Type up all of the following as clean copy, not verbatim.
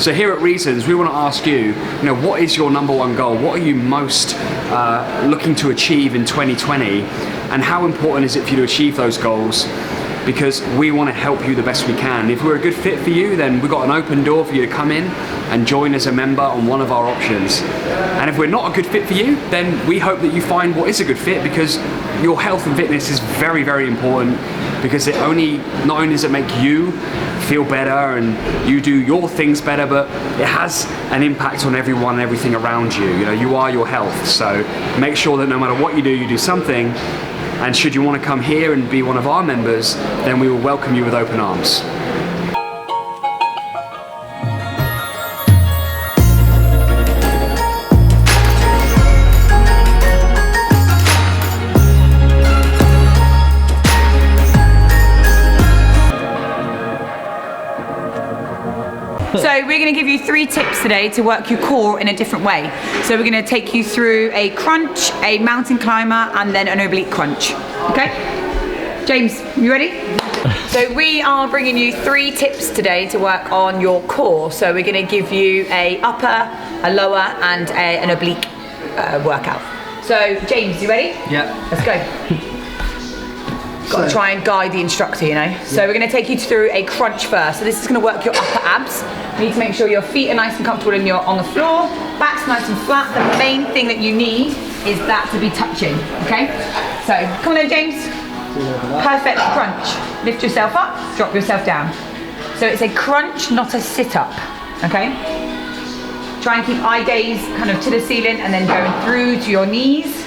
So here at Reasons, we want to ask you, what is your number one goal? What are you most looking to achieve in 2020? And how important is it for you to achieve those goals? Because we want to help you the best we can. If we're a good fit for you, then we've got an open door for you to come in and join as a member on one of our options. And if we're not a good fit for you, then we hope that you find what is a good fit, because your health and fitness is very, very important, because not only does it make you feel better and you do your things better, but it has an impact on everyone and everything around you. You are your health. So make sure that no matter what you do something. And should you want to come here and be one of our members, then we will welcome you with open arms. So we're going to give you 3 tips today to work your core in a different way. So we're going to take you through a crunch, a mountain climber, and then an oblique crunch. Okay? James, you ready? So we are bringing you 3 tips today to work on your core. So we're going to give you a upper, a lower, and an oblique workout. So James, you ready? Yeah. Let's go. Got to try and guide the instructor, So we're going to take you through a crunch first. So this is going to work your upper abs. You need to make sure your feet are nice and comfortable and you're on the floor. Back's nice and flat. The main thing that you need is that to be touching, okay? So come on then, James. Perfect crunch. Lift yourself up, drop yourself down. So it's a crunch, not a sit-up, okay? Try and keep eye gaze kind of to the ceiling and then going through to your knees.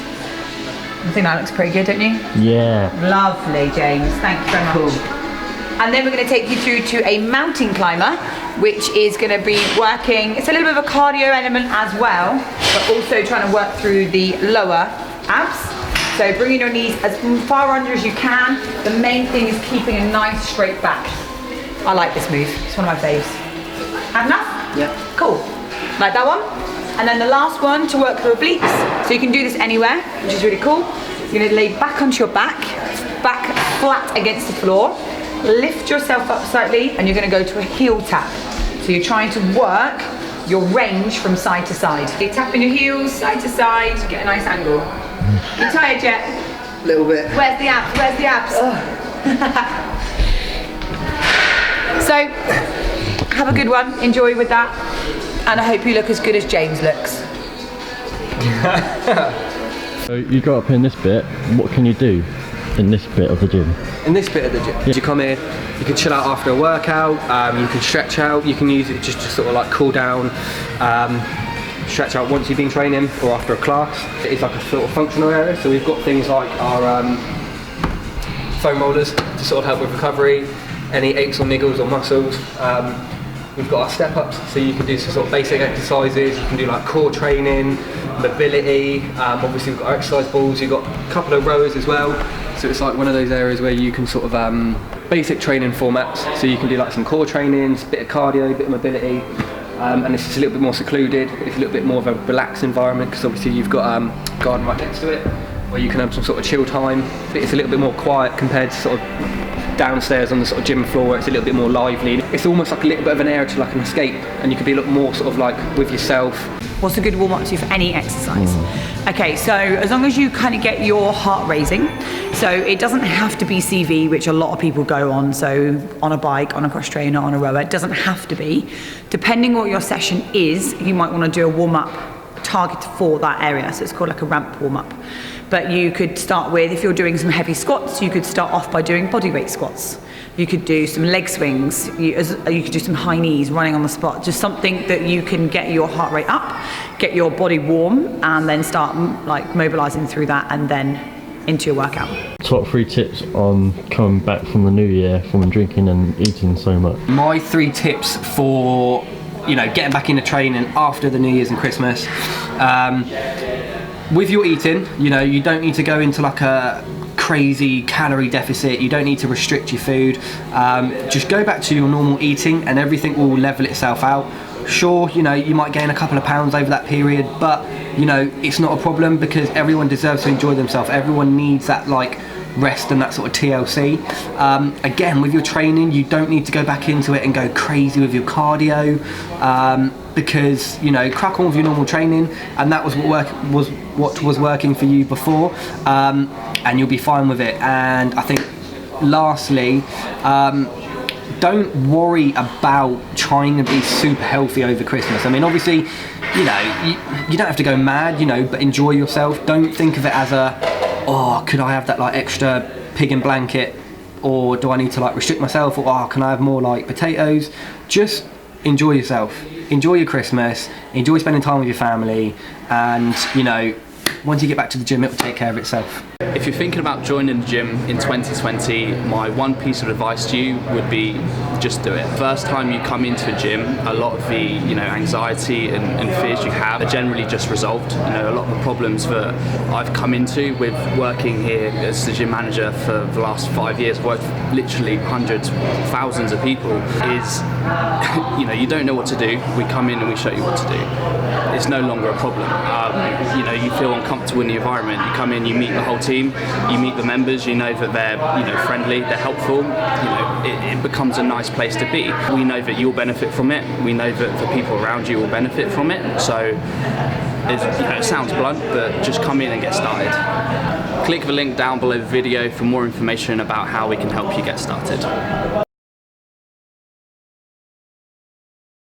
I think that looks pretty good, don't you? Yeah. Lovely, James. Thank you very much. Cool. And then we're going to take you through to a mountain climber, which is going to be working, it's a little bit of a cardio element as well, but also trying to work through the lower abs. So bringing your knees as far under as you can. The main thing is keeping a nice straight back. I like this move. It's one of my faves. Have enough? Yeah. Cool. Like that one? And then the last one to work the obliques. So you can do this anywhere, which is really cool. You're going to lay back onto your back flat against the floor. Lift yourself up slightly and you're going to go to a heel tap. So you're trying to work your range from side to side. You're tapping your heels side to side to get a nice angle. You tired yet? A little bit. Where's the abs? Where's the abs? So, have a good one. Enjoy with that. And I hope you look as good as James looks. So you go up in this bit, what can you do in this bit of the gym? In this bit of the gym, you come here, you can chill out after a workout, you can stretch out, you can use it just to sort of like cool down, stretch out once you've been training or after a class. It's like a sort of functional area, so we've got things like our foam rollers to sort of help with recovery, any aches or niggles or muscles. We've got our step ups, so you can do some sort of basic exercises, you can do like core training, mobility, obviously we've got our exercise balls, you've got a couple of rowers as well. So it's like one of those areas where you can sort of basic training formats, so you can do like some core trainings, bit of cardio, bit of mobility, and it's just a little bit more secluded, it's a little bit more of a relaxed environment because obviously you've got garden right next to it, where you can have some sort of chill time. It's a little bit more quiet compared to sort of downstairs on the sort of gym floor where it's a little bit more lively. It's almost like a little bit of an area to like an escape, and you can be a lot more sort of like with yourself. What's a good warm-up to for any exercise? Okay, so as long as you kind of get your heart raising, so it doesn't have to be CV, which a lot of people go on, so on a bike, on a cross trainer, on a rower, it doesn't have to be. Depending what your session is, you might want to do a warm-up target for that area, so it's called like a ramp warm-up. But you could start with, if you're doing some heavy squats, you could start off by doing bodyweight squats. You could do some leg swings, you could do some high knees, running on the spot, just something that you can get your heart rate up, get your body warm, and then start like mobilizing through that and then into your workout. Top 3 tips on coming back from the new year from drinking and eating so much. My 3 tips for, getting back into training after the New Year's and Christmas. With your eating, you don't need to go into like a crazy calorie deficit, you don't need to restrict your food, just go back to your normal eating and everything will level itself out. Sure, you might gain a couple of pounds over that period, but it's not a problem because everyone deserves to enjoy themselves. Everyone needs that like rest and that sort of TLC. Again, with your training, you don't need to go back into it and go crazy with your cardio, because, you know, crack on with your normal training, and that was what was working for you before, and you'll be fine with it. And I think lastly, don't worry about trying to be super healthy over Christmas. I mean, obviously, you know, you don't have to go mad, you know, but enjoy yourself. Don't think of it as a, oh, could I have that like extra pig in blanket, or do I need to like restrict myself, or oh, can I have more like potatoes? Just enjoy yourself, enjoy your Christmas, enjoy spending time with your family, and, you know, once you get back to the gym, it will take care of itself. If you're thinking about joining the gym in 2020, my one piece of advice to you would be just do it. First time you come into a gym, a lot of the, you know, anxiety and fears you have are generally just resolved. You know, a lot of the problems that I've come into with working here as the gym manager for the last 5 years, worked with literally hundreds, thousands of people, is, you know, you don't know what to do. We come in and we show you what to do. It's no longer a problem. You know, you feel uncomfortable in the environment. You come in, you meet the whole team, you meet the members, you know that they're, you know, friendly, they're helpful. You know, it becomes a nice place to be. We know that you'll benefit from it. We know that the people around you will benefit from it. So, you know, it sounds blunt, but just come in and get started. Click the link down below the video for more information about how we can help you get started.